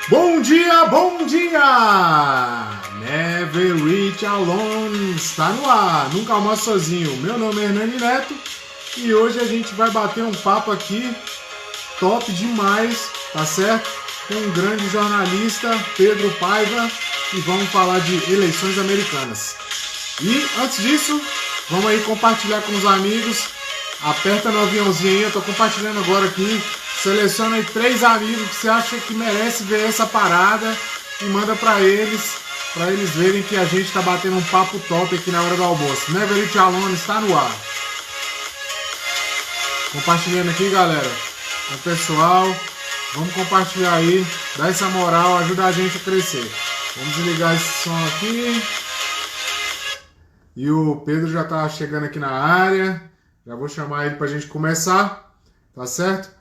Bom dia, bom dia! Never Reach Alone está no ar, nunca almoço sozinho. Meu nome é Hernani Neto e hoje a gente vai bater um papo aqui top demais, tá certo? Com um grande jornalista, Pedro Paiva, e vamos falar de eleições americanas. E antes disso, vamos aí compartilhar com os amigos. Aperta no aviãozinho aí, eu tô compartilhando agora aqui. Seleciona aí 3 amigos que você acha que merece ver essa parada e manda pra eles verem que a gente tá batendo um papo top aqui na hora do almoço. Never Eat Alone está no ar. Compartilhando aqui, galera, com o pessoal. Vamos compartilhar aí, dá essa moral, ajuda a gente a crescer. Vamos desligar esse som aqui. E o Pedro já tá chegando aqui na área. Já vou chamar ele pra gente começar, tá certo?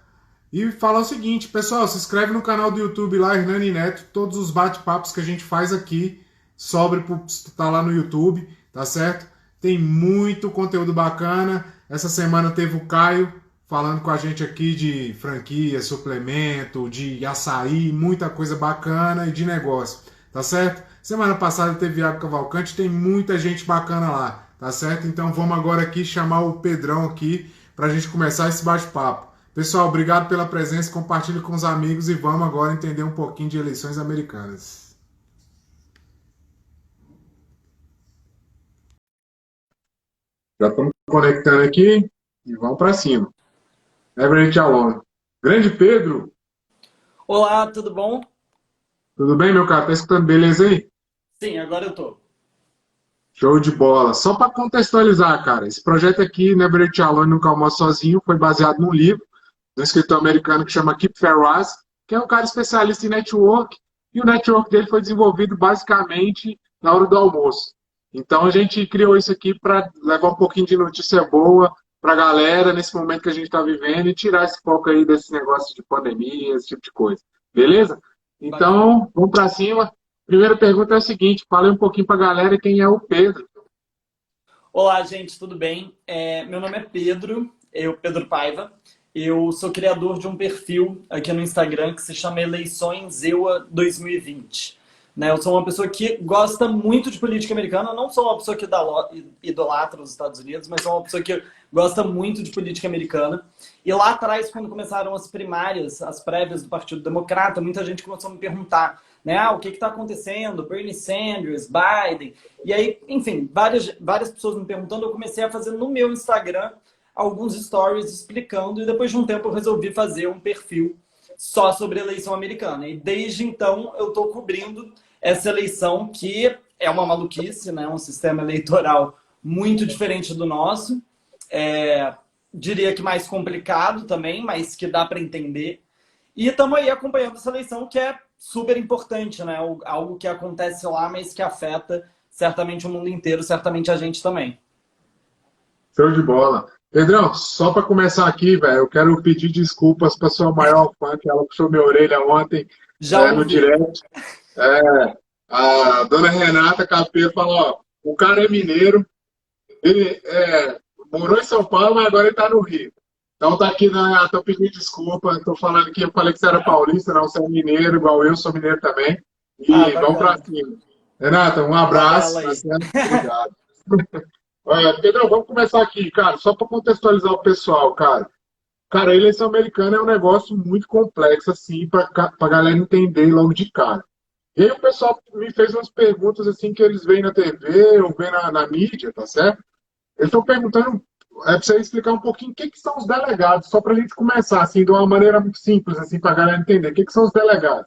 E falar o seguinte, pessoal, se inscreve no canal do YouTube lá, Hernani Neto. Todos os bate-papos que a gente faz aqui sobre tá lá no YouTube, tá certo? Tem muito conteúdo bacana. Essa semana teve o Caio falando com a gente aqui de franquia, suplemento, de açaí, muita coisa bacana e de negócio, tá certo? Semana passada teve Iago Cavalcante, tem muita gente bacana lá, tá certo? Então vamos agora aqui chamar o Pedrão aqui pra gente começar esse bate-papo. Pessoal, obrigado pela presença, compartilhe com os amigos e vamos agora entender um pouquinho de eleições americanas. Já estamos conectando aqui e vamos para cima. Everett Alone. Grande Pedro, Olá, tudo bom? tudo bem, meu cara? Tá escutando beleza aí? Sim, agora eu tô. Show de bola. Só para contextualizar, cara, esse projeto aqui, Everett Alone Nunca Almoço Sozinho, foi baseado num livro de um escritor americano que chama Kip Ferraz, que é um cara especialista em network, e o network dele foi desenvolvido basicamente na hora do almoço. Então a gente criou isso aqui para levar um pouquinho de notícia boa para a galera nesse momento que a gente está vivendo e tirar esse foco aí desse negócio de pandemia, esse tipo de coisa. Beleza? Bacana. Então, vamos para cima. Primeira pergunta é a seguinte: fala aí um pouquinho para a galera quem é o Pedro. Olá, gente, tudo bem? Meu nome é Pedro, Pedro Paiva. Eu sou criador de um perfil aqui no Instagram que se chama Eleições EUA 2020. Né? Eu sou uma pessoa que gosta muito de política americana. Eu não sou uma pessoa que idolatra os Estados Unidos, mas sou uma pessoa que gosta muito de política americana. E lá atrás, quando começaram as primárias, as prévias do Partido Democrata, muita gente começou a me perguntar, né, o que está acontecendo? Bernie Sanders, Biden. E aí, enfim, várias pessoas me perguntando, eu comecei a fazer no meu Instagram alguns stories explicando, e depois de um tempo eu resolvi fazer um perfil só sobre a eleição americana. E desde então eu estou cobrindo essa eleição, que é uma maluquice, né? Um sistema eleitoral muito diferente do nosso. Diria que mais complicado também, mas que dá para entender. E estamos aí acompanhando essa eleição, que é super importante, né? Algo que acontece lá, mas que afeta certamente o mundo inteiro, certamente a gente também. Show de bola. Pedrão, só para começar aqui, velho, eu quero pedir desculpas para sua maior fã, que ela puxou minha orelha ontem Já no ouvi. direct. É, a dona Renata Capelo falou, ó, o cara é mineiro, ele morou em São Paulo, mas agora ele está no Rio. Então tá aqui, né? Tô pedindo desculpa, tô falando que eu falei que você era paulista, não, você é mineiro, igual eu, sou mineiro também. Ah, E vamos para bacana. cima. Renata, um Tabela abraço, tá aí. certo? Obrigado. Pedrão, vamos começar aqui, cara, só para contextualizar o pessoal, cara. Cara, a eleição americana é um negócio muito complexo, assim, para a galera entender logo de cara. E aí o pessoal me fez umas perguntas, assim, que eles veem na TV ou veem na mídia, tá certo? Eles estão perguntando, para você explicar um pouquinho o que, que são os delegados, só para a gente começar, assim, de uma maneira muito simples, assim, para a galera entender. O que, que são os delegados?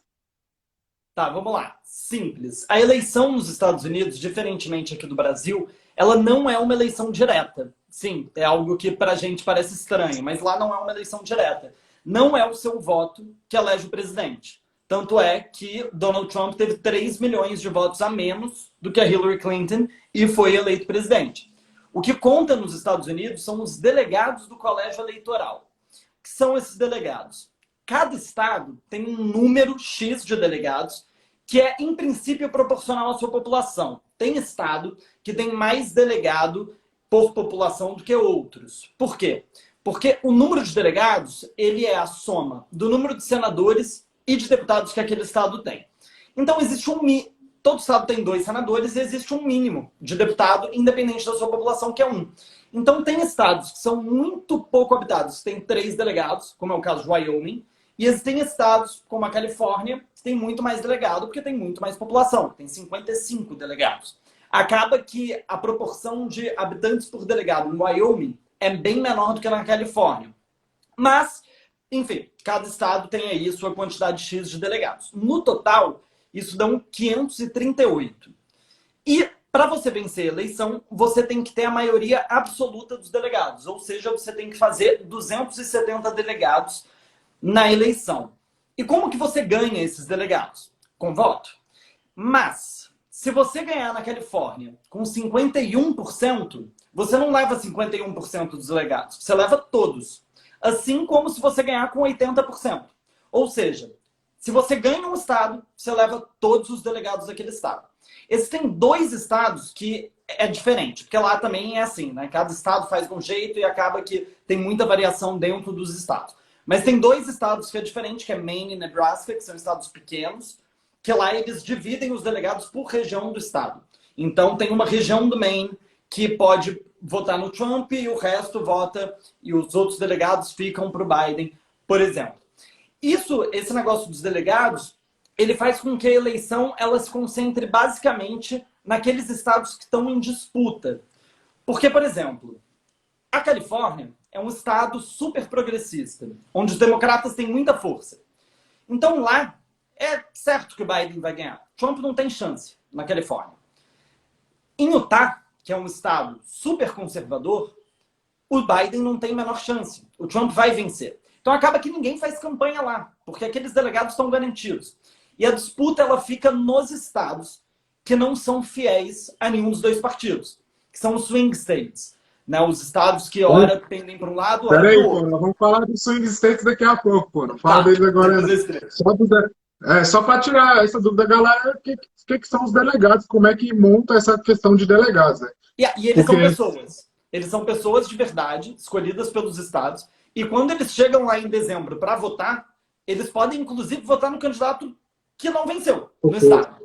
Tá, vamos lá. Simples. A eleição nos Estados Unidos, diferentemente aqui do Brasil, ela não é uma eleição direta. Sim, é algo que pra gente parece estranho, mas lá não é uma eleição direta. Não é o seu voto que elege o presidente. Tanto é que Donald Trump teve 3 milhões de votos a menos do que a Hillary Clinton e foi eleito presidente. O que conta nos Estados Unidos são os delegados do colégio eleitoral. O que são esses delegados? Cada estado tem um número X de delegados que é, em princípio, proporcional à sua população. Tem estado que tem mais delegado por população do que outros. Por quê? Porque o número de delegados, ele é a soma do número de senadores e de deputados que aquele estado tem. Então, existe todo estado tem 2 senadores e existe um mínimo de deputado, independente da sua população, que é 1. Então, tem estados que são muito pouco habitados, tem 3 delegados, como é o caso de Wyoming, e existem estados, como a Califórnia, que tem muito mais delegado, porque tem muito mais população, tem 55 delegados. Acaba que a proporção de habitantes por delegado no Wyoming é bem menor do que na Califórnia. Mas, enfim, cada estado tem aí sua quantidade X de delegados. No total, isso dá 538. E para você vencer a eleição, você tem que ter a maioria absoluta dos delegados. Ou seja, você tem que fazer 270 delegados na eleição. E como que você ganha esses delegados? Com voto. Mas, se você ganhar na Califórnia com 51%, você não leva 51% dos delegados. Você leva todos. Assim como se você ganhar com 80%. Ou seja, se você ganha um estado, você leva todos os delegados daquele estado. Existem 2 estados que é diferente, porque lá também é assim, né? Cada estado faz de um jeito e acaba que tem muita variação dentro dos estados. Mas tem 2 estados que é diferente, que é Maine e Nebraska, que são estados pequenos, que lá eles dividem os delegados por região do estado. Então tem uma região do Maine que pode votar no Trump e o resto vota e os outros delegados ficam para o Biden, por exemplo. Esse negócio dos delegados, ele faz com que a eleição ela se concentre basicamente naqueles estados que estão em disputa. Porque, por exemplo, a Califórnia é um estado super progressista, onde os democratas têm muita força. Então lá, é certo que o Biden vai ganhar. Trump não tem chance na Califórnia. Em Utah, que é um estado super conservador, o Biden não tem a menor chance. O Trump vai vencer. Então acaba que ninguém faz campanha lá, porque aqueles delegados estão garantidos. E a disputa ela fica nos estados que não são fiéis a nenhum dos 2 partidos, que são os swing states. Né? Os estados que ora pendem para um lado, ora para o outro. Peraí, pô, nós vamos falar dos swing states daqui a pouco, pô. Não fala deles agora. Só para tirar essa dúvida, galera, o que são os delegados? Como é que monta essa questão de delegados? Né? E eles são pessoas. Eles são pessoas de verdade, escolhidas pelos estados. E quando eles chegam lá em dezembro para votar, eles podem, inclusive, votar no candidato que não venceu no estado.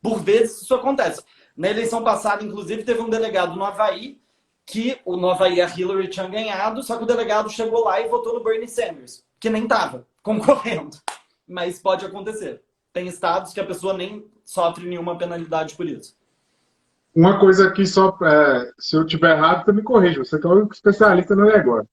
Por vezes isso acontece. Na eleição passada, inclusive, teve um delegado no Havaí, que o no Havaí a Hillary tinha ganhado, só que o delegado chegou lá e votou no Bernie Sanders, que nem estava concorrendo. Mas pode acontecer. Tem estados que a pessoa nem sofre nenhuma penalidade por isso. Uma coisa aqui só, se eu tiver errado, você me corrija. Você que é o especialista no negócio.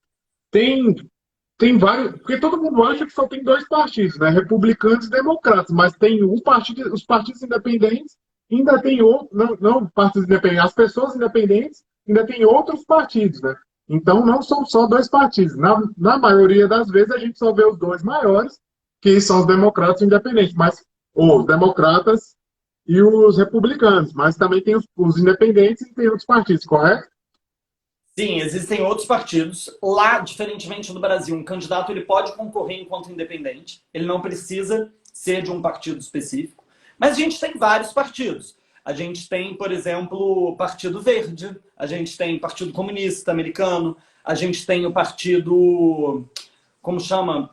Tem vários, porque todo mundo acha que só tem 2 partidos, né? Republicanos e democratas, mas tem um partido, os partidos independentes, ainda tem outro, não partidos independentes, as pessoas independentes ainda tem outros partidos, né? Então não são só 2 partidos. Na maioria das vezes a gente só vê os 2 maiores, que são os democratas e independentes, mas os democratas e os republicanos, mas também tem os independentes e tem outros partidos, correto? Sim, existem outros partidos. Lá, diferentemente do Brasil, um candidato ele pode concorrer enquanto independente. Ele não precisa ser de um partido específico. Mas a gente tem vários partidos. A gente tem, por exemplo, o Partido Verde. A gente tem o Partido Comunista Americano. A gente tem o Partido... Como chama?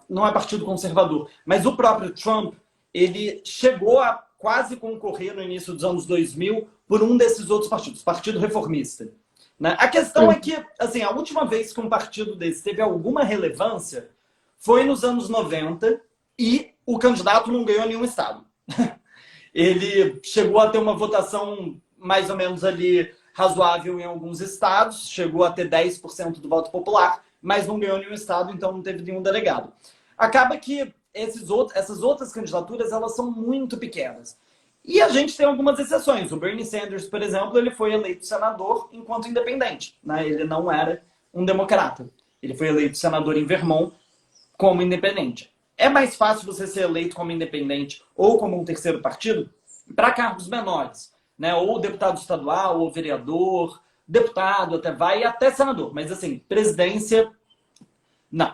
Não é Partido Conservador. Mas o próprio Trump, ele chegou a quase concorrer no início dos anos 2000 por um desses outros partidos. Partido Reformista. Né? A questão é que, assim, a última vez que um partido desse teve alguma relevância foi nos anos 90 e o candidato não ganhou nenhum estado. Ele chegou a ter uma votação mais ou menos ali razoável em alguns estados, chegou a ter 10% do voto popular, mas não ganhou nenhum estado, então não teve nenhum delegado. Acaba que essas outras candidaturas elas são muito pequenas. E a gente tem algumas exceções. O Bernie Sanders, por exemplo, ele foi eleito senador enquanto independente. Né? Ele não era um democrata. Ele foi eleito senador em Vermont como independente. É mais fácil você ser eleito como independente ou como um terceiro partido para cargos menores. Né? Ou deputado estadual, ou vereador, deputado até vai, e até senador. Mas assim, presidência, não.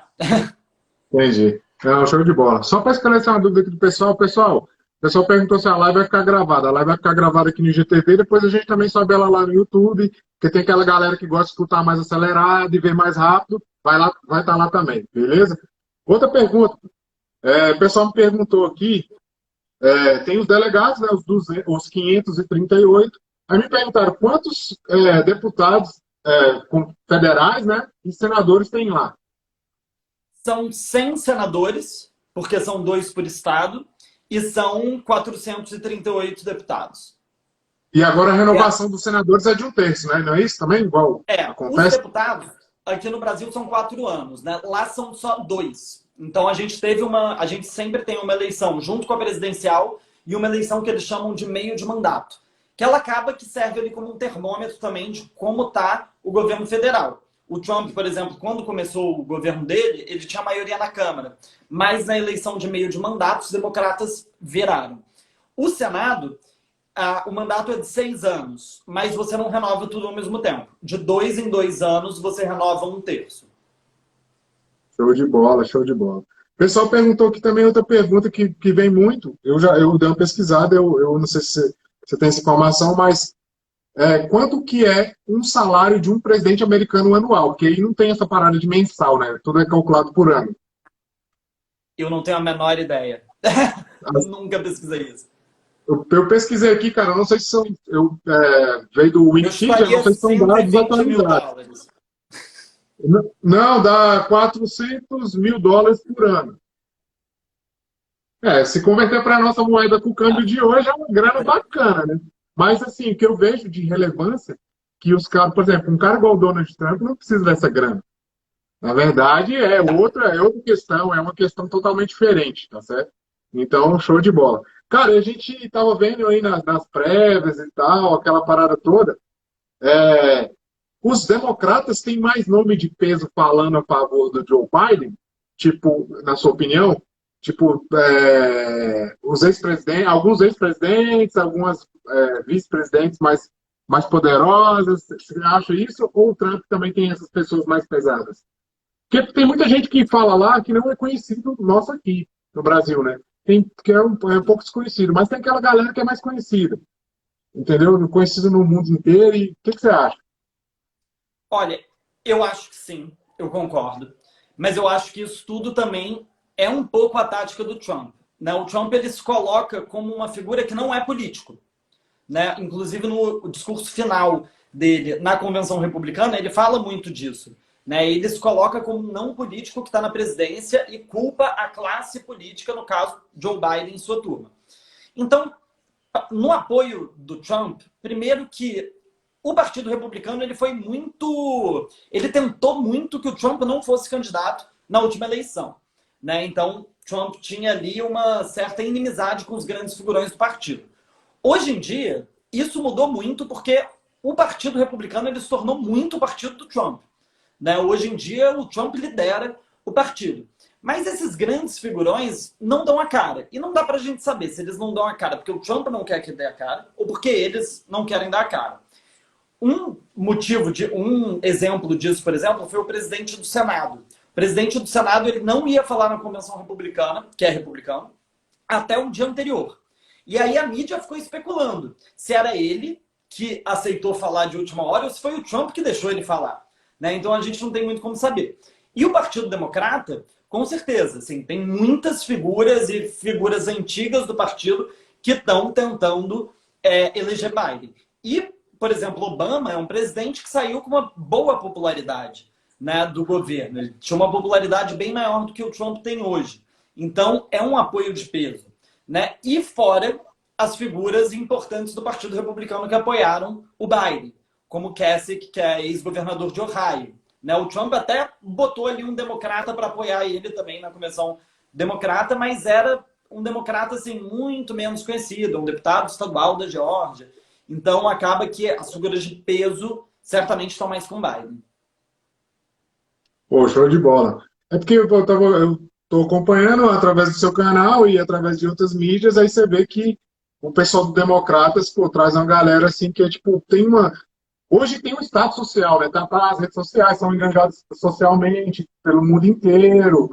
Entendi. Não, show de bola. Só para esclarecer uma dúvida aqui do pessoal. Pessoal, o pessoal perguntou se a live vai ficar gravada. A live vai ficar gravada aqui no IGTV, depois a gente também sobe ela lá no YouTube, porque tem aquela galera que gosta de escutar mais acelerado e ver mais rápido, vai estar lá também, beleza? Outra pergunta. O pessoal me perguntou aqui, tem os delegados, né, os 538. Aí me perguntaram quantos deputados federais, né, e senadores tem lá. São 100 senadores, porque são 2 por estado, e são 438 deputados. E agora a É, renovação dos senadores é de um terço, né? Não é isso também? Igual os acontece? deputados aqui no Brasil são 4 anos, né? Lá são só 2. Então a gente sempre tem uma eleição junto com a presidencial e uma eleição que eles chamam de meio de mandato, que ela acaba que serve ali como um termômetro também de como está o governo federal. O Trump, por exemplo, quando começou o governo dele, ele tinha maioria na Câmara, mas na eleição de meio de mandato os democratas viraram. O Senado, o mandato é de 6 anos, mas você não renova tudo ao mesmo tempo. De 2 em 2 anos, você renova um terço. Show de bola, show de bola. O pessoal perguntou aqui também outra pergunta que vem muito. Eu dei uma pesquisada, eu não sei se você tem essa informação, mas quanto que é um salário de um presidente americano anual? Porque aí não tem essa parada de mensal, né? Tudo é calculado por ano. Eu não tenho a menor ideia. Nunca pesquisei isso. Eu pesquisei aqui, cara, não sei se são. Veio do Eu Wikipedia, não chutaria sei se são dados 120 mil atualizados. dólares. Não, dá US$ 400 mil por ano. Se converter para a nossa moeda com o câmbio de hoje é uma grana bacana, né? Mas, assim, o que eu vejo de relevância, que os caras, por exemplo, um cara igual o Donald Trump não precisa dessa grana. Na verdade, é outra questão, é uma questão totalmente diferente, tá certo? Então, show de bola. Cara, a gente estava vendo aí nas prévias e tal, aquela parada toda. Os democratas têm mais nome de peso falando a favor do Joe Biden, tipo, na sua opinião? Tipo, alguns ex-presidentes, algumas vice-presidentes mais poderosas. Você acha isso? Ou o Trump também tem essas pessoas mais pesadas? Porque tem muita gente que fala lá que não é conhecido nosso aqui no Brasil, né? Que é um pouco desconhecido, mas tem aquela galera que é mais conhecida, entendeu? Conhecido no mundo inteiro. E o que você acha? Olha, eu acho que sim, eu concordo. Mas eu acho que isso tudo também é um pouco a tática do Trump. Né? O Trump ele se coloca como uma figura que não é político. Né? Inclusive no discurso final dele na convenção republicana, ele fala muito disso. Né? Ele se coloca como um não político que está na presidência e culpa a classe política, no caso, Joe Biden e sua turma. Então, no apoio do Trump, primeiro que o Partido Republicano ele foi muito. Ele tentou muito que o Trump não fosse candidato na última eleição. Né? Então, Trump tinha ali uma certa inimizade com os grandes figurões do partido. Hoje em dia, isso mudou muito porque o Partido Republicano ele se tornou muito o partido do Trump. Né? Hoje em dia, o Trump lidera o partido. Mas esses grandes figurões não dão a cara. E não dá pra gente saber se eles não dão a cara porque o Trump não quer que dê a cara ou porque eles não querem dar a cara. Um exemplo disso, por exemplo, foi o presidente do Senado. O presidente do Senado ele não ia falar na convenção republicana, que é republicano, até o dia anterior. E aí a mídia ficou especulando se era ele que aceitou falar de última hora ou se foi o Trump que deixou ele falar. Né? Então a gente não tem muito como saber. E o Partido Democrata, com certeza, assim, tem muitas figuras e figuras antigas do partido que estão tentando eleger Biden. E, por exemplo, Obama é um presidente que saiu com uma boa popularidade, né, do governo. Ele tinha uma popularidade bem maior do que o Trump tem hoje. Então, é um apoio de peso. Né? E fora as figuras importantes do Partido Republicano que apoiaram o Biden, como Kasich, que é ex-governador de Ohio. Né? O Trump até botou ali um democrata para apoiar ele também na convenção democrata, mas era um democrata assim, muito menos conhecido, um deputado estadual da Geórgia. Então acaba que as figuras de peso certamente estão mais com o Biden. Pô, show de bola. É porque eu tô acompanhando através do seu canal e através de outras mídias, aí você vê que o pessoal do Democratas, pô, traz uma galera assim que é tipo, hoje tem um status social, né? As redes sociais são engajadas socialmente pelo mundo inteiro,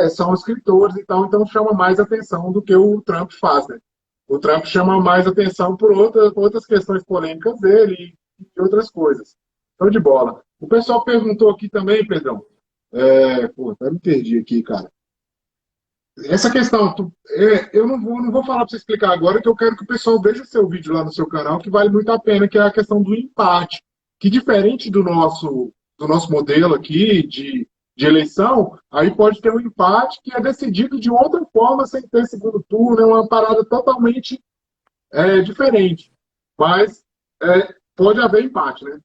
são escritores e tal, então chama mais atenção do que o Trump faz, né? O Trump chama mais atenção por outras questões polêmicas dele e outras coisas. Show de bola. O pessoal perguntou aqui também, Pedrão. Pô, até me perdi aqui, cara. essa questão, eu não vou falar para você explicar agora, que eu quero que o pessoal veja seu vídeo lá no seu canal, que vale muito a pena, que é a questão do empate. Que diferente do nosso modelo aqui de eleição, aí pode ter um empate que é decidido de outra forma, sem ter segundo turno, é uma parada totalmente diferente. Mas pode haver empate, né?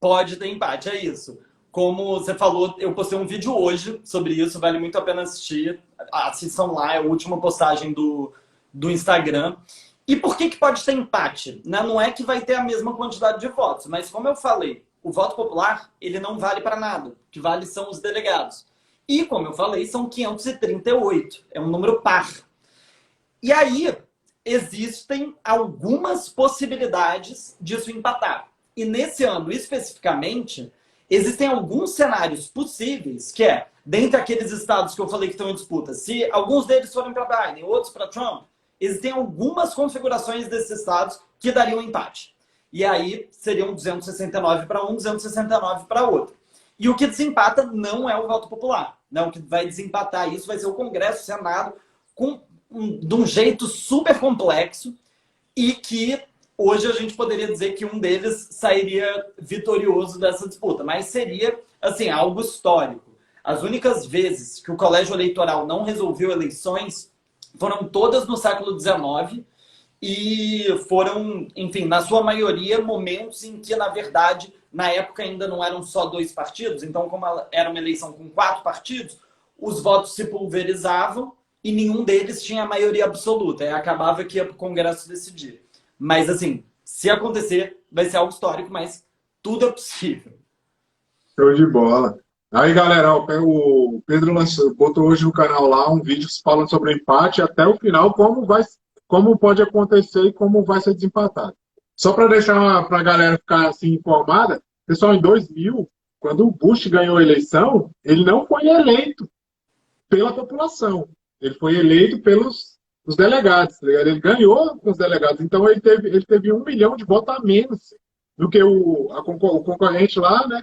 Pode ter empate, é isso. Como você falou, eu postei um vídeo hoje sobre isso, vale muito a pena assistir. Assistam lá, é a última postagem do Instagram. E por que pode ter empate? Né? Não é que vai ter a mesma quantidade de votos, mas como eu falei, o voto popular ele não vale para nada. O que vale são os delegados. E, como eu falei, são 538. É um número par. E aí, existem algumas possibilidades disso empatar. E nesse ano, especificamente, existem alguns cenários possíveis, que é, dentre aqueles estados que eu falei que estão em disputa, se alguns deles forem para Biden, outros para Trump, existem algumas configurações desses estados que dariam empate. E aí seriam 269 para um, 269 para outro. E o que desempata não é o voto popular. Né? O que vai desempatar isso vai ser o Congresso, o Senado, de um jeito super complexo e que hoje a gente poderia dizer que um deles sairia vitorioso dessa disputa, mas seria assim algo histórico. As únicas vezes que o colégio eleitoral não resolveu eleições foram todas no século XIX e foram, enfim, na sua maioria, momentos em que, na verdade, na época ainda não eram só dois partidos, então como era uma eleição com 4 partidos, os votos se pulverizavam e nenhum deles tinha a maioria absoluta. Aí acabava que ia para o Congresso decidir. Mas, assim, se acontecer, vai ser algo histórico, mas tudo é possível. Show de bola. Aí, galera, ó, o Pedro botou hoje no canal lá um vídeo falando sobre o empate até o final, como pode acontecer e como vai ser desempatado. Só para deixar para a galera ficar assim informada, pessoal, em 2000, quando o Bush ganhou a eleição, ele não foi eleito pela população. Ele foi eleito pelos os delegados. Tá ligado? Ele ganhou com os delegados. Então ele teve 1 milhão de votos a menos do que o concorrente lá, né?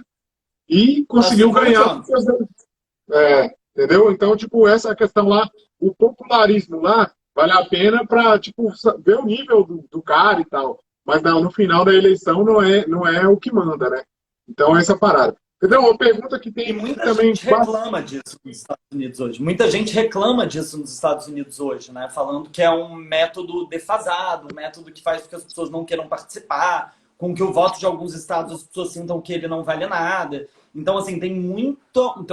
E conseguiu Assim como o ganhar. Trump. Entendeu? Então, tipo, essa questão lá, o popularismo lá, vale a pena para tipo, ver o nível do cara e tal. Mas não, no final da eleição não é o que manda, né? Então, essa parada. Entendeu? Uma pergunta que E tem aqui muita também. gente reclama disso nos Estados Unidos hoje. Muita gente reclama disso nos Estados Unidos hoje, né? Falando que é um método defasado, um método que faz com que as pessoas não queiram participar, com que o voto de alguns estados as pessoas sintam que ele não vale nada. Então, assim, tem um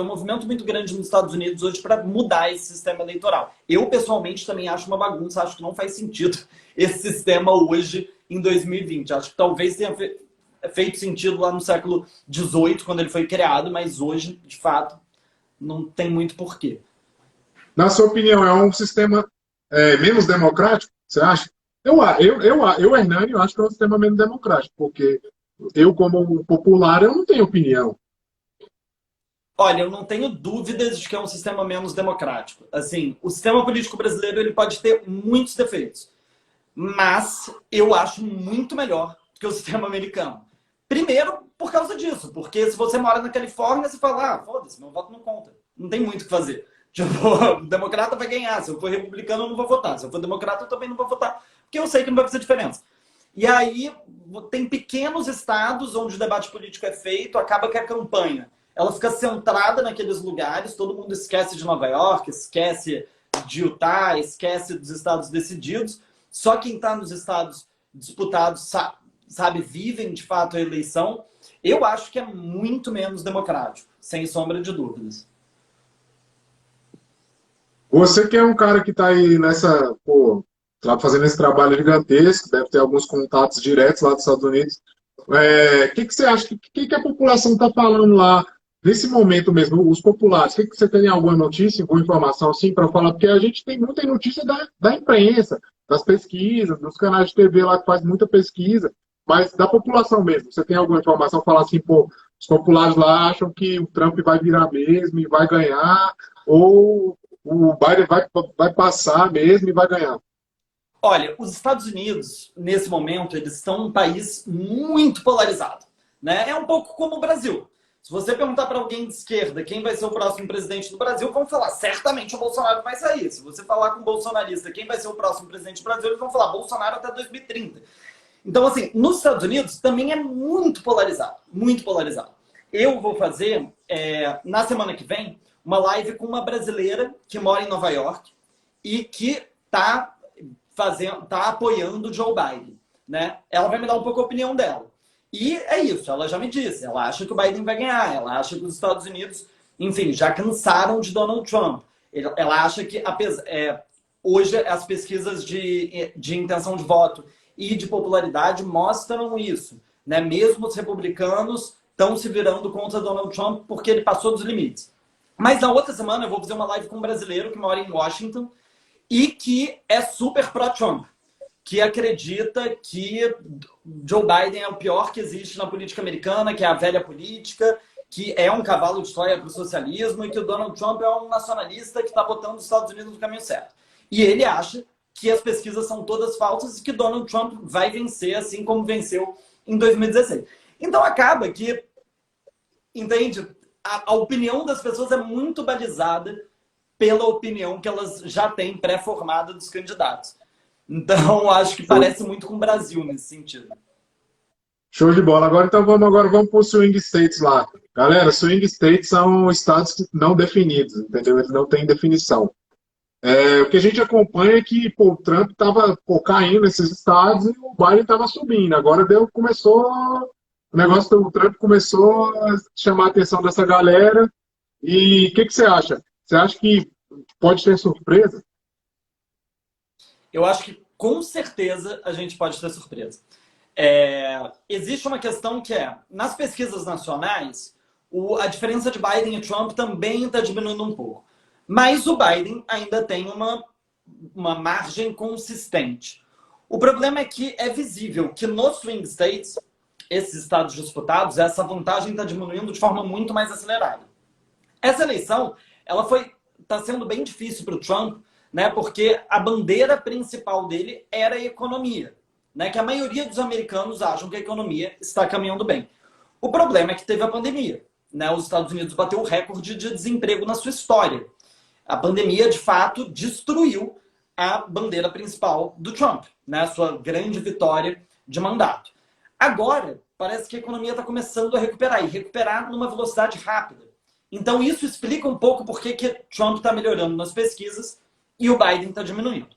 movimento muito grande nos Estados Unidos hoje para mudar esse sistema eleitoral. Eu, pessoalmente, também acho uma bagunça, acho que não faz sentido esse sistema hoje, em 2020. Acho que talvez tenha feito sentido lá no século XVIII, quando ele foi criado, mas hoje, de fato, não tem muito porquê. Na sua opinião, é um sistema menos democrático? Você acha? Hernani, eu acho que é um sistema menos democrático, porque eu, como popular, eu não tenho opinião. Olha, eu não tenho dúvidas de que é um sistema menos democrático. Assim, o sistema político brasileiro ele pode ter muitos defeitos, mas eu acho muito melhor que o sistema americano. Primeiro, por causa disso, porque se você mora na Califórnia, você fala, foda-se, meu voto não conta. Não tem muito o que fazer. Tipo, o democrata vai ganhar. Se eu for republicano, eu não vou votar. Se eu for democrata, eu também não vou votar. Porque eu sei que não vai fazer diferença. E aí, tem pequenos estados onde o debate político é feito, acaba que a campanha ela fica centrada naqueles lugares, todo mundo esquece de Nova York, esquece de Utah, esquece dos estados decididos. Só quem está nos estados disputados sabe, vivem de fato a eleição. Eu acho que é muito menos democrático, sem sombra de dúvidas. Você que é um cara que está aí nessa, pô, tá fazendo esse trabalho gigantesco, deve ter alguns contatos diretos lá dos Estados Unidos. Que você acha? Que a população está falando lá nesse momento mesmo? Os populares, que você tem alguma notícia, alguma informação assim para falar? Porque a gente tem muita notícia da imprensa, das pesquisas, dos canais de TV lá que faz muita pesquisa, mas da população mesmo. Você tem alguma informação falar assim, pô, os populares lá acham que o Trump vai virar mesmo e vai ganhar, ou o Biden vai passar mesmo e vai ganhar? Olha, os Estados Unidos, nesse momento, eles são um país muito polarizado. Né? É um pouco como o Brasil. Se você perguntar para alguém de esquerda quem vai ser o próximo presidente do Brasil, vão falar, certamente o Bolsonaro vai sair. Se você falar com um bolsonarista quem vai ser o próximo presidente do Brasil, eles vão falar Bolsonaro até 2030. Então, assim, nos Estados Unidos também é muito polarizado. Muito polarizado. Eu vou fazer, na semana que vem, uma live com uma brasileira que mora em Nova York e que está apoiando o Joe Biden, né? Ela vai me dar um pouco a opinião dela. E é isso, ela já me disse, ela acha que o Biden vai ganhar, ela acha que os Estados Unidos, enfim, já cansaram de Donald Trump. Ela acha que, hoje, as pesquisas de intenção de voto e de popularidade mostram isso, né? Mesmo os republicanos estão se virando contra Donald Trump porque ele passou dos limites. Mas na outra semana eu vou fazer uma live com um brasileiro que mora em Washington e que é super pró-Trump, que acredita que Joe Biden é o pior que existe na política americana, que é a velha política, que é um cavalo de Troia para o socialismo e que o Donald Trump é um nacionalista que está botando os Estados Unidos no caminho certo. E ele acha que as pesquisas são todas falsas e que Donald Trump vai vencer, assim como venceu em 2016. Então acaba que, entende, a opinião das pessoas é muito balizada pela opinião que elas já têm pré-formada dos candidatos. Então, acho que parece muito com o Brasil nesse sentido. Show de bola. Agora vamos para os swing states lá. Galera, swing states são estados não definidos, entendeu? Eles não têm definição. O que a gente acompanha é que o Trump estava caindo nesses estados e o Biden estava subindo. Agora o negócio do Trump começou a chamar a atenção dessa galera. E o que você acha? Você acha que pode ter surpresa? Eu acho que, com certeza, a gente pode ter surpresa. Existe uma questão que nas pesquisas nacionais, a diferença de Biden e Trump também está diminuindo um pouco. Mas o Biden ainda tem uma margem consistente. O problema é que é visível que nos swing states, esses estados disputados, essa vantagem está diminuindo de forma muito mais acelerada. Essa eleição, ela está sendo bem difícil para o Trump, né, porque a bandeira principal dele era a economia, né, que a maioria dos americanos acham que a economia está caminhando bem. O problema é que teve a pandemia, né, os Estados Unidos bateu o recorde de desemprego na sua história. A pandemia, de fato, destruiu a bandeira principal do Trump, né, a sua grande vitória de mandato. Agora, parece que a economia está começando a recuperar, e recuperar numa velocidade rápida. Então, isso explica um pouco por que Trump está melhorando nas pesquisas e o Biden está diminuindo.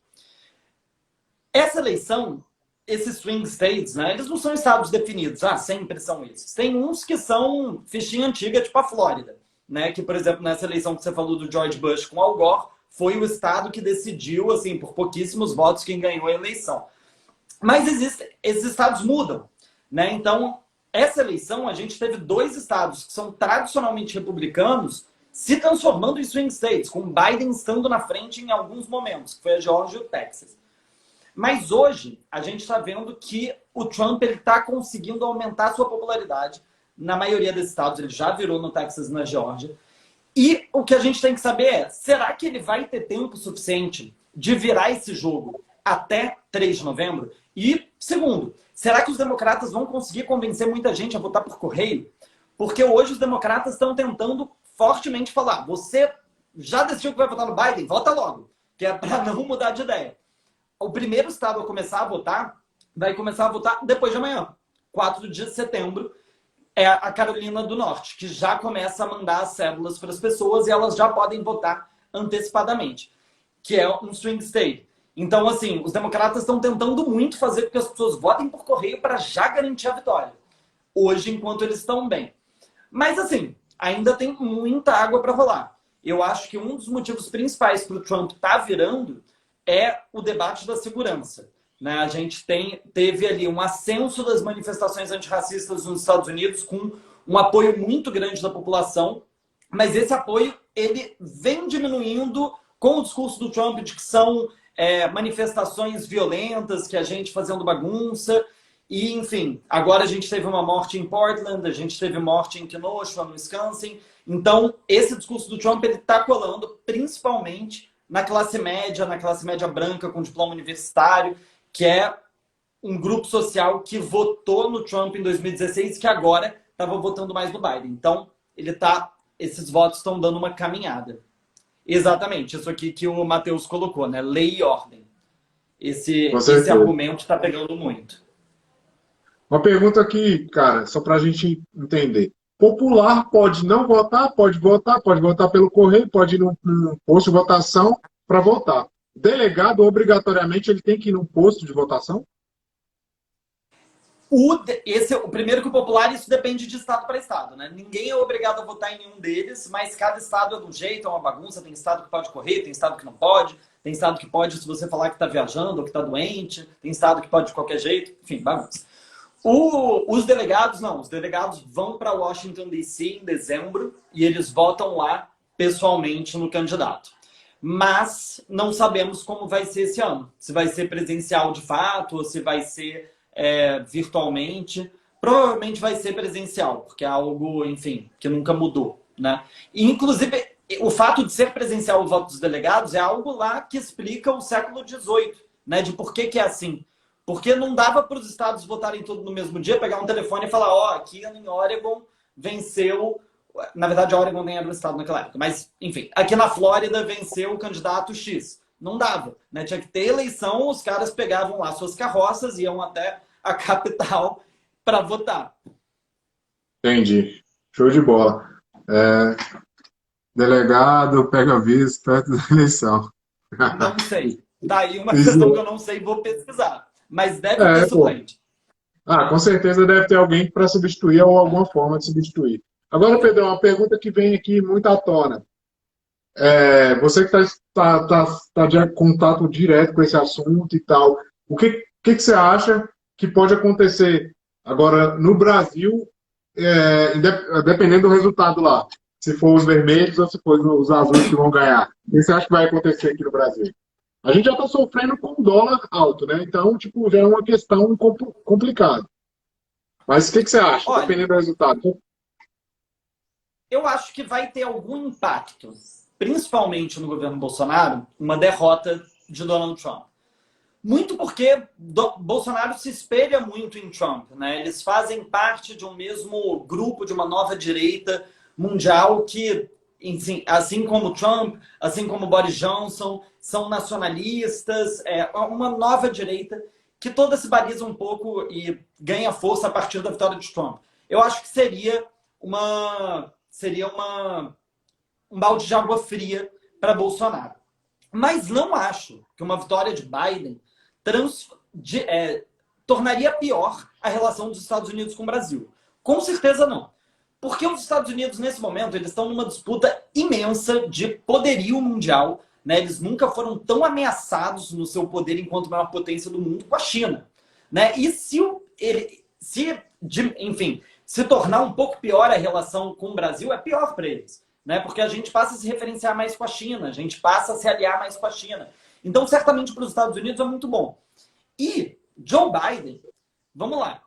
Essa eleição, esses swing states, né, eles não são estados definidos. Sempre são esses. Tem uns que são fichinha antiga, tipo a Flórida, né, que, por exemplo, nessa eleição que você falou do George Bush com Al Gore, foi o estado que decidiu, assim, por pouquíssimos votos, quem ganhou a eleição. Mas esses estados mudam, né? Então, essa eleição, a gente teve 2 estados que são tradicionalmente republicanos se transformando em swing states, com Biden estando na frente em alguns momentos, que foi a Geórgia e o Texas. Mas hoje, a gente está vendo que o Trump está conseguindo aumentar sua popularidade na maioria desses estados. Ele já virou no Texas e na Geórgia. E o que a gente tem que saber é, será que ele vai ter tempo suficiente de virar esse jogo até 3 de novembro? E, segundo, será que os democratas vão conseguir convencer muita gente a votar por correio? Porque hoje os democratas estão tentando fortemente falar, você já decidiu que vai votar no Biden? Vota logo, que é para não mudar de ideia. O primeiro estado a começar a votar, vai começar a votar depois de amanhã, 4 de setembro, é a Carolina do Norte, que já começa a mandar as cédulas para as pessoas e elas já podem votar antecipadamente, que é um swing state. Então, assim, os democratas estão tentando muito fazer com que as pessoas votem por correio para já garantir a vitória. Hoje, enquanto eles estão bem. Mas, assim, ainda tem muita água para rolar. Eu acho que um dos motivos principais para o Trump estar virando é o debate da segurança. Né? A gente teve ali um ascenso das manifestações antirracistas nos Estados Unidos com um apoio muito grande da população, mas esse apoio ele vem diminuindo com o discurso do Trump de que são manifestações violentas, que a gente fazendo bagunça, e enfim, agora a gente teve uma morte em Portland, a gente teve morte em Kenosha, no Wisconsin, então esse discurso do Trump ele está colando principalmente na classe média branca com diploma universitário, que é um grupo social que votou no Trump em 2016 que agora estava votando mais no Biden. Então, esses votos estão dando uma caminhada. Exatamente, isso aqui que o Matheus colocou, né? Lei e ordem. Esse argumento está pegando muito. Uma pergunta aqui, cara, só para a gente entender. Popular pode não votar, pode votar pelo correio, pode ir num posto de votação para votar. Delegado, obrigatoriamente, ele tem que ir num posto de votação? O primeiro que o popular, isso depende de estado para estado, né? Ninguém é obrigado a votar em nenhum deles, mas cada estado é de um jeito, é uma bagunça. Tem estado que pode correr, tem estado que não pode, tem estado que pode se você falar que está viajando ou que está doente, tem estado que pode de qualquer jeito, enfim, bagunça. Os delegados, não. Os delegados vão para Washington, D.C. em dezembro e eles votam lá pessoalmente no candidato. Mas não sabemos como vai ser esse ano. Se vai ser presencial de fato ou se vai ser virtualmente. Provavelmente vai ser presencial, porque é algo, enfim, que nunca mudou, né? E, inclusive, o fato de ser presencial o voto dos delegados é algo lá que explica o século XVIII, né? De por que é assim. Porque não dava para os estados votarem tudo no mesmo dia, pegar um telefone e falar, ó, aqui em Oregon venceu... Na verdade, Oregon nem era um estado naquela época, mas, enfim, aqui na Flórida venceu o candidato X. Não dava, né? Tinha que ter eleição, os caras pegavam lá suas carroças, iam até a capital para votar. Entendi. Show de bola. Delegado, pega visto, perto da eleição. Não sei. Daí uma questão que eu não sei, vou pesquisar. Mas deve ter suplente. Com certeza deve ter alguém para substituir ou alguma forma de substituir. Agora, Pedro, uma pergunta que vem aqui muito à tona. Você que está de contato direto com esse assunto e tal, o que você acha que pode acontecer agora no Brasil, dependendo do resultado lá? Se for os vermelhos ou se for os azuis que vão ganhar? O que você acha que vai acontecer aqui no Brasil? A gente já está sofrendo com o dólar alto, né? Então, tipo, já é uma questão complicada. Mas o que você acha, Olha, dependendo do resultado? Eu acho que vai ter algum impacto, principalmente no governo Bolsonaro, uma derrota de Donald Trump. Muito porque Bolsonaro se espelha muito em Trump, né? Eles fazem parte de um mesmo grupo, de uma nova direita mundial que, enfim, assim como Trump, assim como Boris Johnson, são nacionalistas, uma nova direita que toda se baliza um pouco e ganha força a partir da vitória de Trump. Eu acho que seria um balde de água fria para Bolsonaro. Mas não acho que uma vitória de Biden tornaria pior a relação dos Estados Unidos com o Brasil. Com certeza não. Porque os Estados Unidos, nesse momento, eles estão numa disputa imensa de poderio mundial, né? Eles nunca foram tão ameaçados no seu poder enquanto maior potência do mundo com a China, né? E se tornar um pouco pior a relação com o Brasil, é pior para eles, né? Porque a gente passa a se referenciar mais com a China, a gente passa a se aliar mais com a China. Então, certamente, para os Estados Unidos é muito bom. E Joe Biden, vamos lá,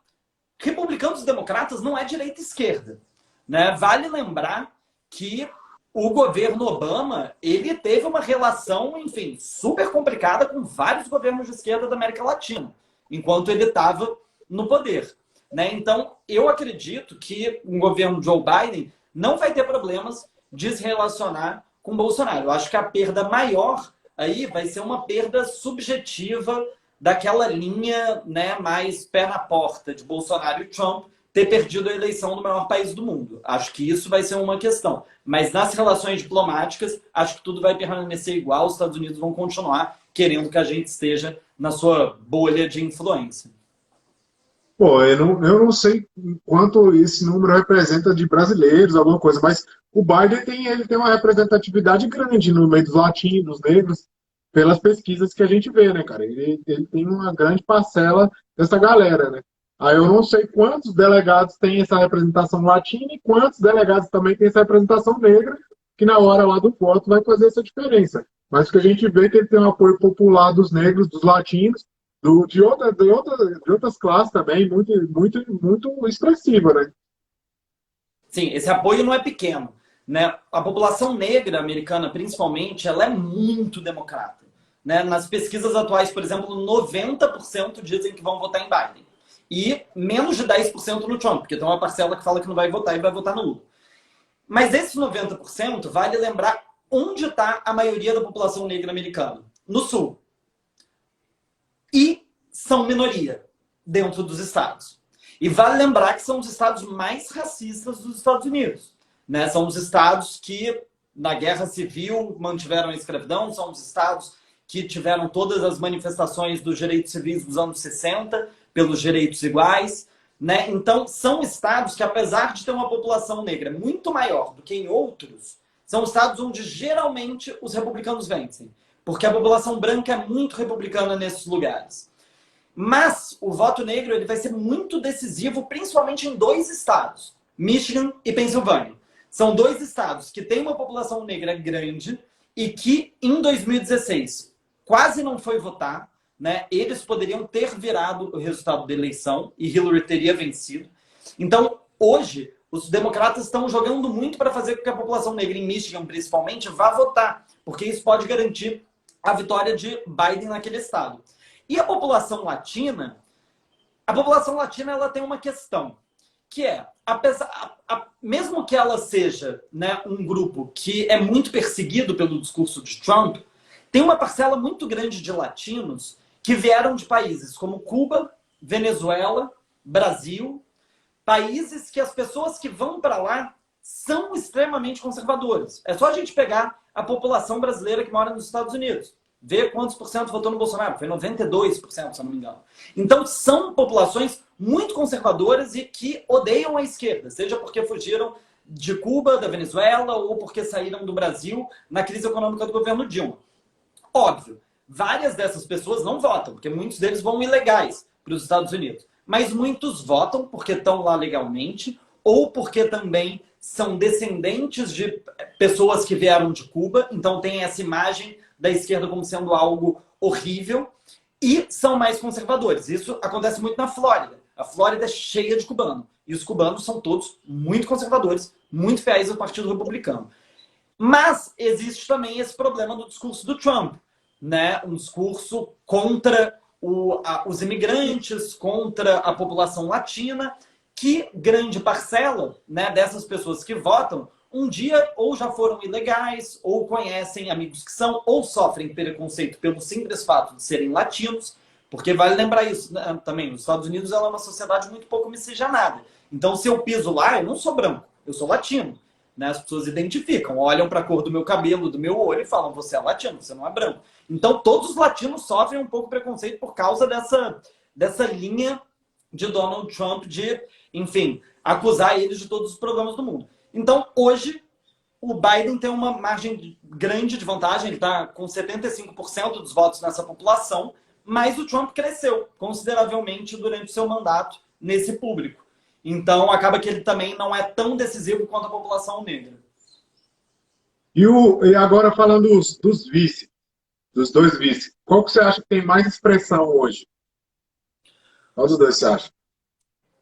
republicanos e democratas não é direita e esquerda, né? Vale lembrar que o governo Obama, ele teve uma relação, enfim, super complicada com vários governos de esquerda da América Latina, enquanto ele estava no poder, né? Então, eu acredito que o governo Joe Biden não vai ter problemas de se relacionar com Bolsonaro. Eu acho que a perda maior aí vai ser uma perda subjetiva daquela linha, né, mais pé na porta de Bolsonaro e Trump ter perdido a eleição no maior país do mundo. Acho que isso vai ser uma questão. Mas nas relações diplomáticas, acho que tudo vai permanecer igual. Os Estados Unidos vão continuar querendo que a gente esteja na sua bolha de influência. Pô, eu não sei quanto esse número representa de brasileiros, alguma coisa, mas o Biden ele tem uma representatividade grande no meio dos latinos, negros, pelas pesquisas que a gente vê, né, cara? Ele tem uma grande parcela dessa galera, né? Aí eu não sei quantos delegados têm essa representação latina e quantos delegados também têm essa representação negra, que na hora lá do voto vai fazer essa diferença. Mas o que a gente vê é que ele tem um apoio popular dos negros, dos latinos, de outras classes também, muito expressiva, né? Sim, esse apoio não é pequeno, né? A população negra americana, principalmente, ela é muito democrata, né? Nas pesquisas atuais, por exemplo, 90% dizem que vão votar em Biden. E menos de 10% no Trump, porque tem uma parcela que fala que não vai votar e vai votar no Lula. Mas esses 90%, vale lembrar onde está a maioria da população negra americana. No Sul. E são minoria dentro dos estados. E vale lembrar que são os estados mais racistas dos Estados Unidos. Né? São os estados que, na Guerra Civil, mantiveram a escravidão, são os estados que tiveram todas as manifestações dos direitos civis dos anos 60, pelos direitos iguais. Né? Então, são estados que, apesar de ter uma população negra muito maior do que em outros, são estados onde geralmente os republicanos vencem. Porque a população branca é muito republicana nesses lugares. Mas o voto negro ele vai ser muito decisivo, principalmente em 2 estados, Michigan e Pensilvânia. São 2 estados que têm uma população negra grande e que, em 2016, quase não foi votar. Né? Eles poderiam ter virado o resultado da eleição e Hillary teria vencido. Então, hoje, os democratas estão jogando muito para fazer com que a população negra, em Michigan principalmente, vá votar, porque isso pode garantir a vitória de Biden naquele estado. E a população latina ela tem uma questão, que é, mesmo que ela seja, né, um grupo que é muito perseguido pelo discurso de Trump, tem uma parcela muito grande de latinos que vieram de países como Cuba, Venezuela, Brasil, países que as pessoas que vão para lá são extremamente conservadoras. É só a gente pegar a população brasileira que mora nos Estados Unidos. Ver quantos por cento votou no Bolsonaro. Foi 92%, se eu não me engano. Então, são populações muito conservadoras e que odeiam a esquerda, seja porque fugiram de Cuba, da Venezuela, ou porque saíram do Brasil na crise econômica do governo Dilma. Óbvio, várias dessas pessoas não votam, porque muitos deles vão ilegais para os Estados Unidos. Mas muitos votam porque estão lá legalmente, ou porque também são descendentes de pessoas que vieram de Cuba, então tem essa imagem da esquerda como sendo algo horrível, e são mais conservadores. Isso acontece muito na Flórida. A Flórida é cheia de cubanos, e os cubanos são todos muito conservadores, muito fiéis ao Partido Republicano. Mas existe também esse problema do discurso do Trump, né? Um discurso contra os imigrantes, contra a população latina, que grande parcela, né, dessas pessoas que votam um dia ou já foram ilegais, ou conhecem amigos que são, ou sofrem preconceito pelo simples fato de serem latinos, porque vale lembrar isso, né, também, os Estados Unidos ela é uma sociedade muito pouco miscigenada. Então, se eu piso lá, eu não sou branco, eu sou latino. Né? As pessoas identificam, olham para a cor do meu cabelo, do meu olho e falam, você é latino, você não é branco. Então, todos os latinos sofrem um pouco de preconceito por causa dessa linha de Donald Trump de, enfim, acusar eles de todos os problemas do mundo. Então, hoje, o Biden tem uma margem grande de vantagem, ele está com 75% dos votos nessa população, mas o Trump cresceu consideravelmente durante o seu mandato nesse público. Então, acaba que ele também não é tão decisivo quanto a população negra. E agora falando dos vice, dos 2 vice, qual que você acha que tem mais expressão hoje? Qual dos 2 você acha?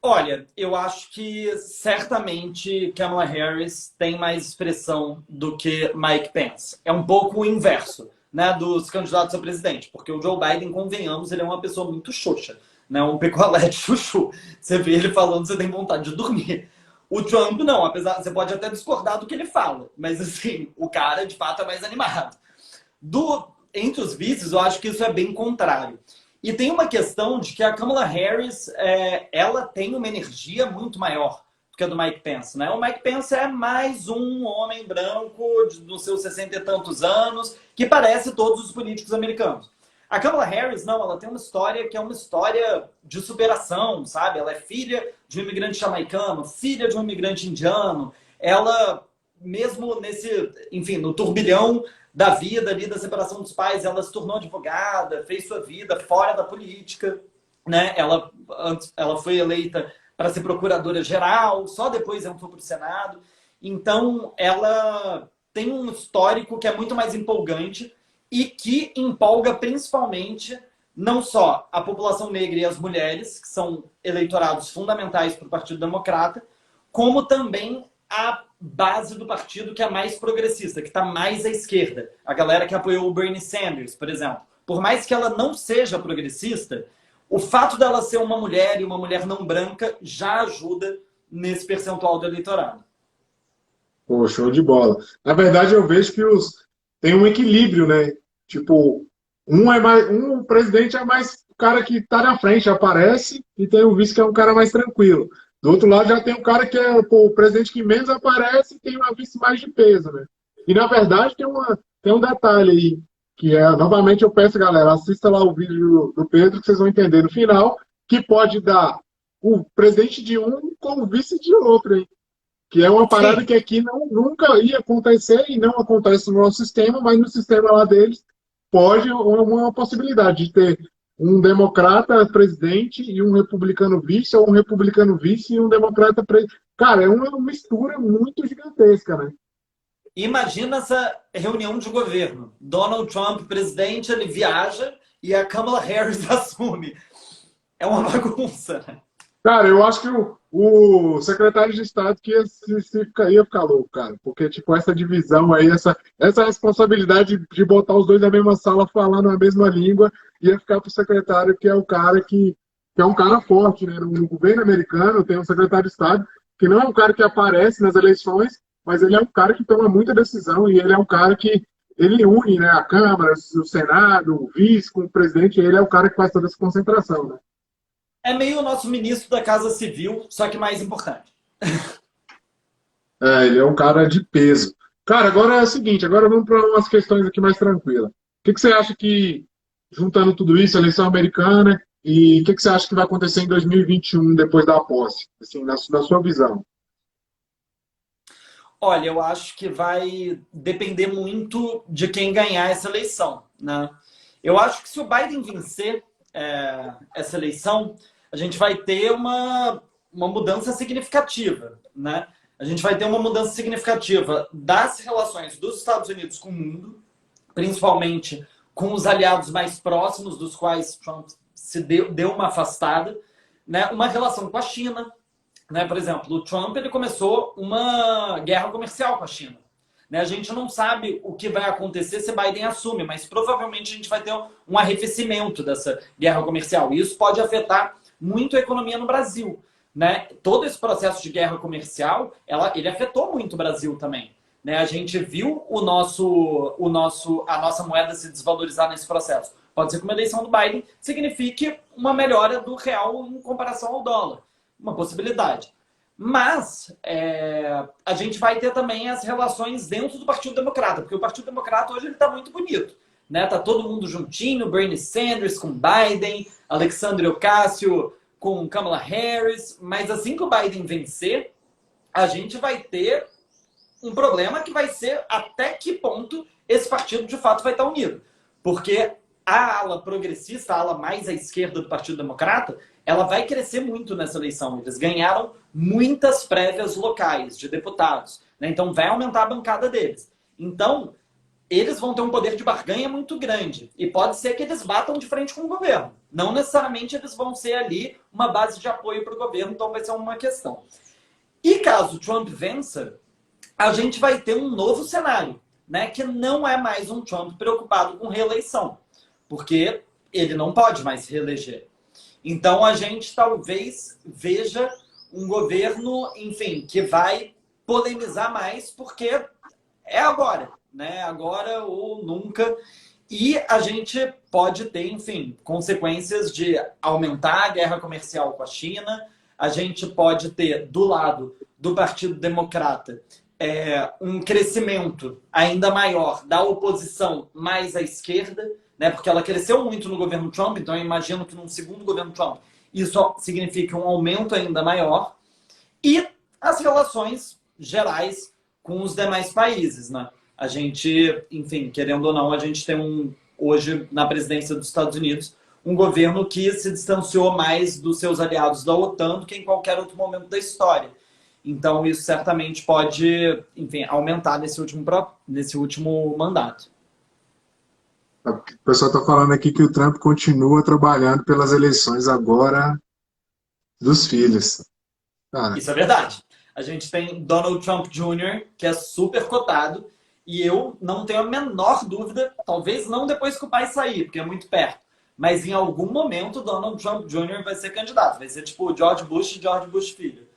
Olha, eu acho que certamente Kamala Harris tem mais expressão do que Mike Pence. É um pouco o inverso, né, dos candidatos a presidente, porque o Joe Biden, convenhamos, ele é uma pessoa muito xoxa, né, um picolé de chuchu. Você vê ele falando, você tem vontade de dormir. O Trump não, apesar, você pode até discordar do que ele fala, mas assim, o cara de fato é mais animado. Entre os vices, eu acho que isso é bem contrário. E tem uma questão de que a Kamala Harris, ela tem uma energia muito maior do que a do Mike Pence, né? O Mike Pence é mais um homem branco dos seus 60 e tantos anos, que parece todos os políticos americanos. A Kamala Harris, não, ela tem uma história que é uma história de superação, sabe? Ela é filha de um imigrante jamaicano, filha de um imigrante indiano. Ela, mesmo enfim, no turbilhão da vida ali, da separação dos pais, ela se tornou advogada, fez sua vida fora da política, né? Ela foi eleita para ser procuradora-geral, só depois entrou para o Senado. Então, ela tem um histórico que é muito mais empolgante e que empolga principalmente não só a população negra e as mulheres, que são eleitorados fundamentais para o Partido Democrata, como também a base do partido que é mais progressista, que está mais à esquerda. A galera que apoiou o Bernie Sanders, por exemplo. Por mais que ela não seja progressista, o fato dela ser uma mulher e uma mulher não branca já ajuda nesse percentual do eleitorado. Pô, show de bola. Na verdade, eu vejo que tem um equilíbrio, né? Tipo, o presidente é mais o cara que está na frente, aparece, e tem o vice que é um cara mais tranquilo. Do outro lado já tem um cara que é pô, o presidente que menos aparece e tem uma vice mais de peso, né? E na verdade tem um detalhe aí, que é, novamente eu peço, galera, assista lá o vídeo do Pedro que vocês vão entender no final, que pode dar o presidente de um com o vice de outro, hein? Que é uma parada Sim. que aqui nunca ia acontecer e não acontece no nosso sistema, mas no sistema lá deles pode uma possibilidade de ter um democrata presidente e um republicano vice, ou um republicano vice e um democrata presidente. Cara, é uma mistura muito gigantesca, né? Imagina essa reunião de governo. Donald Trump, presidente, ele viaja e a Kamala Harris assume. É uma bagunça, né? Cara, eu acho que o secretário de Estado que ia ficar louco, cara. Porque, tipo, essa divisão aí, essa responsabilidade de botar os dois na mesma sala falando a mesma língua, ia ficar pro secretário, que é o cara que é um cara forte, né? No governo americano tem um secretário de Estado que não é um cara que aparece nas eleições, mas ele é um cara que toma muita decisão e ele é um cara que ele une, né, a Câmara, o Senado, o vice com o presidente, e ele é o cara que faz toda essa concentração, né? É meio o nosso ministro da Casa Civil, só que mais importante. É, ele é um cara de peso. Cara, agora é o seguinte, agora vamos para umas questões aqui mais tranquilas. Que você acha que, juntando tudo isso, a eleição americana, e o que você acha que vai acontecer em 2021, depois da posse? Assim, na sua visão. Olha, eu acho que vai depender muito de quem ganhar essa eleição, né? Eu acho que se o Biden vencer essa eleição, a gente vai ter uma mudança significativa, né? A gente vai ter uma mudança significativa das relações dos Estados Unidos com o mundo, principalmente com os aliados mais próximos, dos quais Trump deu uma afastada, né? Uma relação com a China, né? Por exemplo, o Trump ele começou uma guerra comercial com a China. Né? A gente não sabe o que vai acontecer se Biden assume, mas provavelmente a gente vai ter um arrefecimento dessa guerra comercial. E isso pode afetar muito a economia no Brasil. Né? Todo esse processo de guerra comercial, ele afetou muito o Brasil também. Né? A gente viu a nossa moeda se desvalorizar nesse processo. Pode ser que uma eleição do Biden signifique uma melhora do real em comparação ao dólar. Uma possibilidade. Mas a gente vai ter também as relações dentro do Partido Democrata, porque o Partido Democrata hoje está muito bonito. Né? Tá todo mundo juntinho, Bernie Sanders com Biden, Alexandre Ocasio com Kamala Harris, mas assim que o Biden vencer, a gente vai ter um problema que vai ser até que ponto esse partido de fato vai estar unido. Porque a ala progressista, a ala mais à esquerda do Partido Democrata, ela vai crescer muito nessa eleição. Eles ganharam muitas prévias locais de deputados. Né? Então, vai aumentar a bancada deles. Então, eles vão ter um poder de barganha muito grande. E pode ser que eles batam de frente com o governo. Não necessariamente eles vão ser ali uma base de apoio para o governo, então vai ser uma questão. E caso Trump vença, a gente vai ter um novo cenário, né? Que não é mais um Trump preocupado com reeleição, porque ele não pode mais se reeleger. Então, a gente talvez veja um governo, enfim, que vai polemizar mais, porque é agora, né? Agora ou nunca. E a gente pode ter, enfim, consequências de aumentar a guerra comercial com a China. A gente pode ter, do lado do Partido Democrata, um crescimento ainda maior da oposição mais à esquerda, né? Porque ela cresceu muito no governo Trump, então eu imagino que num segundo governo Trump isso significa um aumento ainda maior. E as relações gerais com os demais países, né? A gente, enfim, querendo ou não, a gente tem hoje na presidência dos Estados Unidos um governo que se distanciou mais dos seus aliados da OTAN do que em qualquer outro momento da história. Então, isso certamente pode, enfim, aumentar nesse último mandato. O pessoal está falando aqui que o Trump continua trabalhando pelas eleições agora dos filhos. Cara, Isso é verdade. A gente tem Donald Trump Jr., que é super cotado, e eu não tenho a menor dúvida, talvez não depois que o pai sair, porque é muito perto, mas em algum momento Donald Trump Jr. vai ser candidato. Vai ser tipo George Bush e George Bush filho.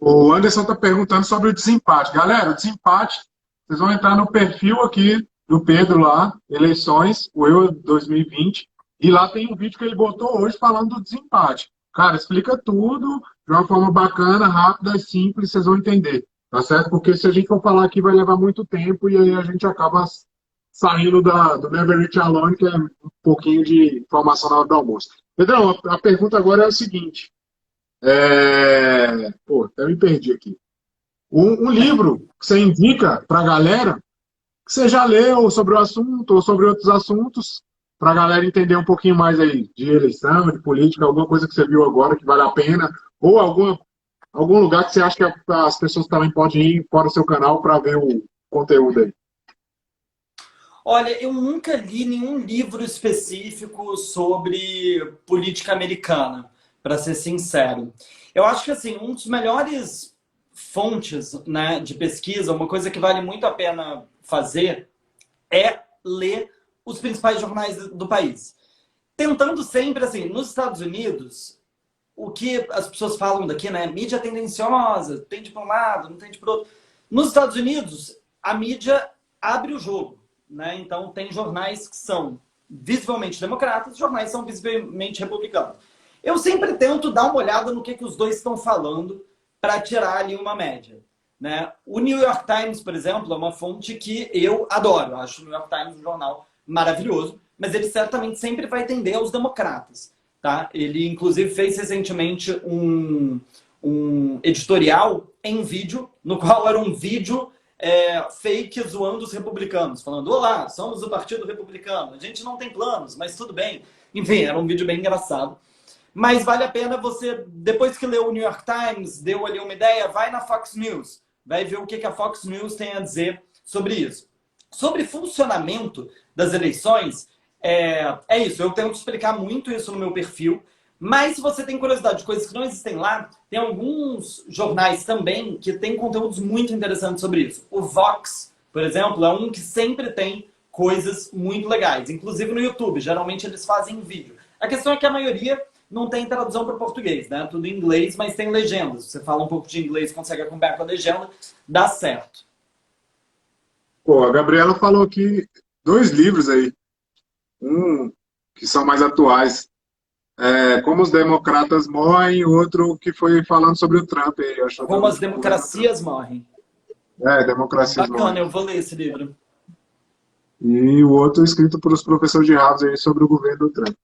O Anderson está perguntando sobre o desempate. Galera, o desempate, vocês vão entrar no perfil aqui do Pedro lá, eleições, o Eu 2020, e lá tem um vídeo que ele botou hoje falando do desempate. Cara, explica tudo de uma forma bacana, rápida e simples, vocês vão entender, tá certo? Porque se a gente for falar aqui vai levar muito tempo e aí a gente acaba saindo do Never Reach Alone, que é um pouquinho de informação na hora do almoço. Pedrão, a pergunta agora é o seguinte. Pô, até me perdi aqui. Um livro que você indica para a galera, que você já leu sobre o assunto ou sobre outros assuntos, para a galera entender um pouquinho mais aí de eleição, de política, alguma coisa que você viu agora que vale a pena, ou algum lugar que você acha que as pessoas também podem ir fora do seu canal para ver o conteúdo aí. Olha, eu nunca li nenhum livro específico sobre política americana, para ser sincero. Eu acho que assim, um dos melhores fontes, né, de pesquisa, uma coisa que vale muito a pena fazer é ler os principais jornais do país. Tentando sempre, assim, nos Estados Unidos, o que as pessoas falam daqui, né? Mídia tendenciosa, tende para um lado, não tende para o outro. Nos Estados Unidos, a mídia abre o jogo, né? Então, tem jornais que são visivelmente democratas, jornais que são visivelmente republicanos. Eu sempre tento dar uma olhada no que os dois estão falando para tirar ali uma média, né? O New York Times, por exemplo, é uma fonte que eu adoro. Eu acho o New York Times um jornal maravilhoso, mas ele certamente sempre vai tender aos democratas. Tá? Ele, inclusive, fez recentemente um editorial em vídeo, no qual era um vídeo fake zoando os republicanos, falando: olá, somos o Partido Republicano, a gente não tem planos, mas tudo bem. Enfim, era um vídeo bem engraçado. Mas vale a pena você, depois que leu o New York Times, deu ali uma ideia, vai na Fox News, vai ver o que a Fox News tem a dizer sobre isso. Sobre funcionamento das eleições, é isso, eu tento explicar muito isso no meu perfil, mas se você tem curiosidade de coisas que não existem lá, tem alguns jornais também que têm conteúdos muito interessantes sobre isso. O Vox, por exemplo, é um que sempre tem coisas muito legais, inclusive no YouTube, geralmente eles fazem vídeo. A questão é que a maioria não tem tradução para o português, né? Tudo em inglês, mas tem legendas. Você fala um pouco de inglês, consegue acompanhar com a legenda, dá certo. Pô, a Gabriela falou aqui 2 livros aí. Um que são mais atuais. Como os democratas morrem, outro que foi falando sobre o Trump. Aí, Como as democracias morrem. Democracias Bacana, morrem. eu vou ler esse livro. E o outro escrito por os professores de Harvard aí sobre o governo do Trump.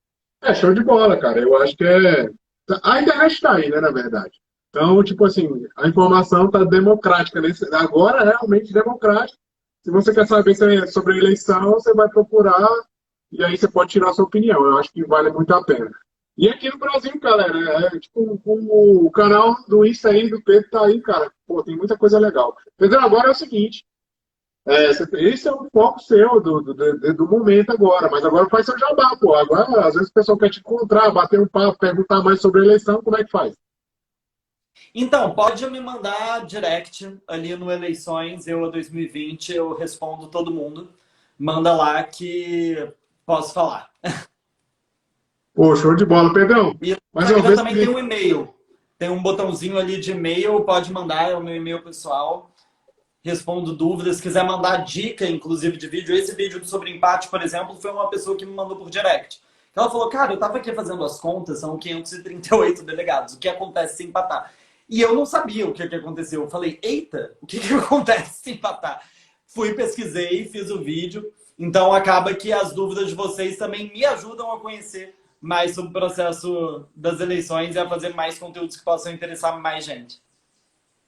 Show de bola, cara. Eu acho que a internet está aí, né, na verdade. Então, tipo assim, a informação está democrática. Agora é realmente democrática. Se você quer saber sobre a eleição, você vai procurar e aí você pode tirar a sua opinião. Eu acho que vale muito a pena. E aqui no Brasil, galera, tipo, o canal do Insta aí, do Pedro, tá aí, cara. Pô, tem muita coisa legal. Pedro, agora é o seguinte. Esse é o foco seu do momento agora, mas agora faz seu jabá, pô. Agora, às vezes o pessoal quer te encontrar, bater um papo, perguntar mais sobre a eleição, como é que faz? Então, pode me mandar direct ali no Eleições, eu a 2020, eu respondo todo mundo. Manda lá que posso falar. Pô, show de bola, Pedrão. E Mais uma vez, também tem um e-mail. Tem um botãozinho ali de e-mail, pode mandar, é o meu e-mail pessoal. Respondo dúvidas, se quiser mandar dica, inclusive, de vídeo. Esse vídeo sobre empate, por exemplo, foi uma pessoa que me mandou por direct. Ela falou: cara, eu tava aqui fazendo as contas, são 538 delegados, o que acontece se empatar? E eu não sabia o que aconteceu. Eu falei: eita, o que acontece se empatar? Fui, pesquisei, fiz o vídeo. Então acaba que as dúvidas de vocês também me ajudam a conhecer mais sobre o processo das eleições e a fazer mais conteúdos que possam interessar mais gente.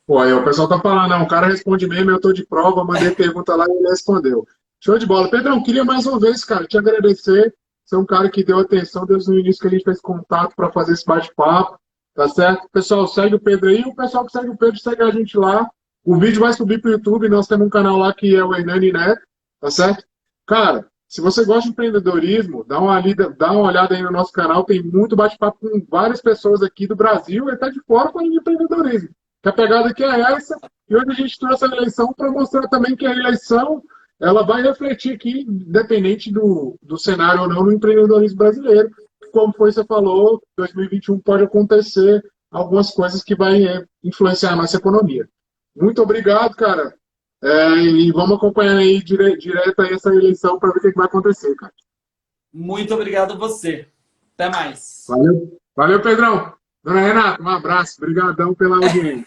pô, aí o pessoal tá falando, não, o cara responde mesmo, eu tô de prova, mandei pergunta lá e ele respondeu. Show de bola. Pedrão, queria mais uma vez, cara, te agradecer. Você é um cara que deu atenção desde o início que a gente fez contato para fazer esse bate-papo, tá certo? Pessoal, segue o Pedro aí, o pessoal que segue o Pedro, segue a gente lá. O vídeo vai subir pro YouTube, nós temos um canal lá que é o Hernani Neto, tá certo? Cara, se você gosta de empreendedorismo, dá uma olhada aí no nosso canal, tem muito bate-papo com várias pessoas aqui do Brasil e até de fora falando de empreendedorismo. Que a pegada aqui é essa, e hoje a gente trouxe a eleição para mostrar também que a eleição ela vai refletir aqui, independente do cenário ou não, no empreendedorismo brasileiro. Como foi você falou, 2021 pode acontecer algumas coisas que vai influenciar a nossa economia. Muito obrigado, cara. E vamos acompanhar aí direto aí essa eleição para ver o que vai acontecer, cara. Muito obrigado a você. Até mais. Valeu, valeu, Pedrão. Dona Renata, um abraço. Obrigadão pela audiência.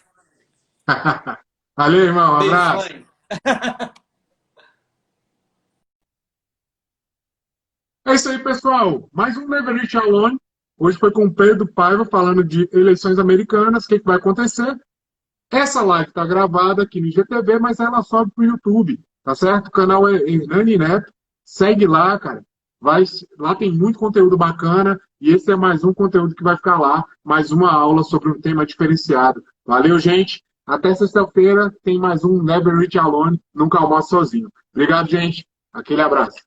Valeu, irmão. Um Beijo, abraço. mãe. É isso aí, pessoal. Mais um Never Reach Alone. Hoje foi com o Pedro Paiva falando de eleições americanas, o que vai acontecer. Essa live está gravada aqui no IGTV, mas ela sobe para o YouTube, tá certo? O canal é Hernani Neto. Segue lá, cara. Lá tem muito conteúdo bacana e esse é mais um conteúdo que vai ficar lá, mais uma aula sobre um tema diferenciado. Valeu, gente. Até sexta-feira tem mais um Never Reach Alone, nunca almoço sozinho. Obrigado, gente. Aquele abraço.